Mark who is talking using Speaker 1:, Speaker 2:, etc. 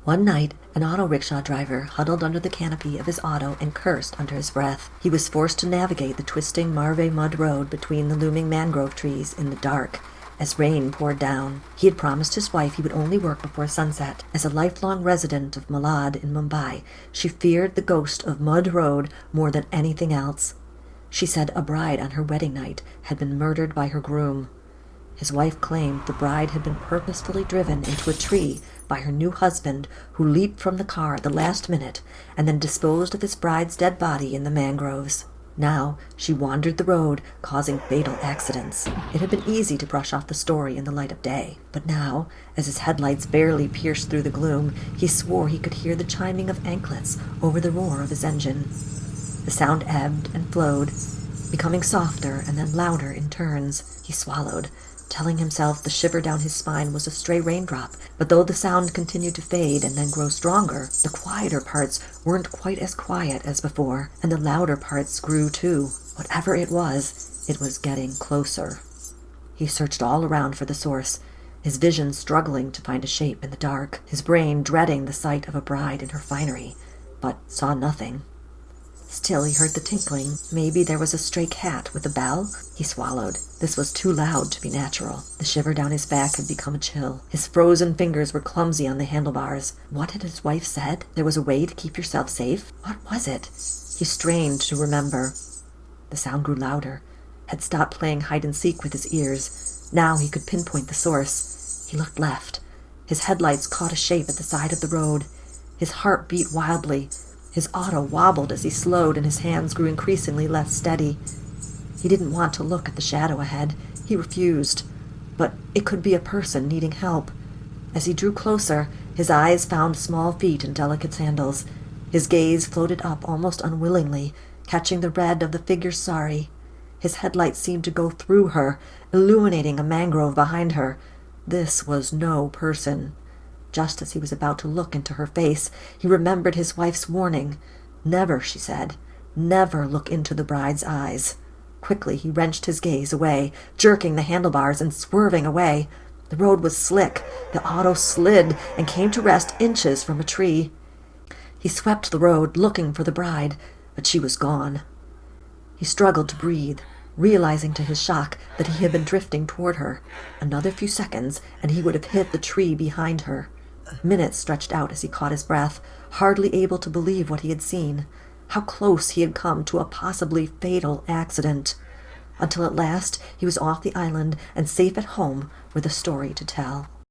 Speaker 1: One night, an auto rickshaw driver huddled under the canopy of his auto and cursed under his breath. He was forced to navigate the twisting Marve-Madh road between the looming mangrove trees in the dark as rain poured down. He had promised his wife he would only work before sunset. As a lifelong resident of Malad in Mumbai, she feared the ghost of Mud Road more than anything else. She said a bride on her wedding night had been murdered by her groom. His wife claimed the bride had been purposefully driven into a tree by her new husband, who leaped from the car at the last minute and then disposed of his bride's dead body in the mangroves. Now she wandered the road, causing fatal accidents. It had been easy to brush off the story in the light of day, but now, as his headlights barely pierced through the gloom, he swore he could hear the chiming of anklets over the roar of his engine. The sound ebbed and flowed, becoming softer and then louder in turns. He swallowed, telling himself the shiver down his spine was a stray raindrop, but though the sound continued to fade and then grow stronger, the quieter parts weren't quite as quiet as before, and the louder parts grew too. Whatever it was getting closer. He searched all around for the source, his vision struggling to find a shape in the dark, his brain dreading the sight of a bride in her finery, but saw nothing. Still he heard the tinkling. Maybe there was a stray cat with a bell? He swallowed. This was too loud to be natural. The shiver down his back had become a chill. His frozen fingers were clumsy on the handlebars. What had his wife said? There was a way to keep yourself safe? What was it? He strained to remember. The sound grew louder, had stopped playing hide-and-seek with his ears. Now he could pinpoint the source. He looked left. His headlights caught a shape at the side of the road. His heart beat wildly. His auto wobbled as he slowed, and his hands grew increasingly less steady. He didn't want to look at the shadow ahead. He refused. But it could be a person needing help. As he drew closer, his eyes found small feet in delicate sandals. His gaze floated up almost unwillingly, catching the red of the figure's sari. His headlights seemed to go through her, illuminating a mangrove behind her. This was no person. Just as he was about to look into her face, he remembered his wife's warning. Never, she said, never look into the bride's eyes. Quickly he wrenched his gaze away, jerking the handlebars and swerving away. The road was slick. The auto slid and came to rest inches from a tree. He swept the road, looking for the bride, but she was gone. He struggled to breathe, realizing to his shock that he had been drifting toward her. Another few seconds, and he would have hit the tree behind her. Minutes stretched out as he caught his breath, hardly able to believe what he had seen. How close he had come to a possibly fatal accident. Until at last he was off the island and safe at home with a story to tell.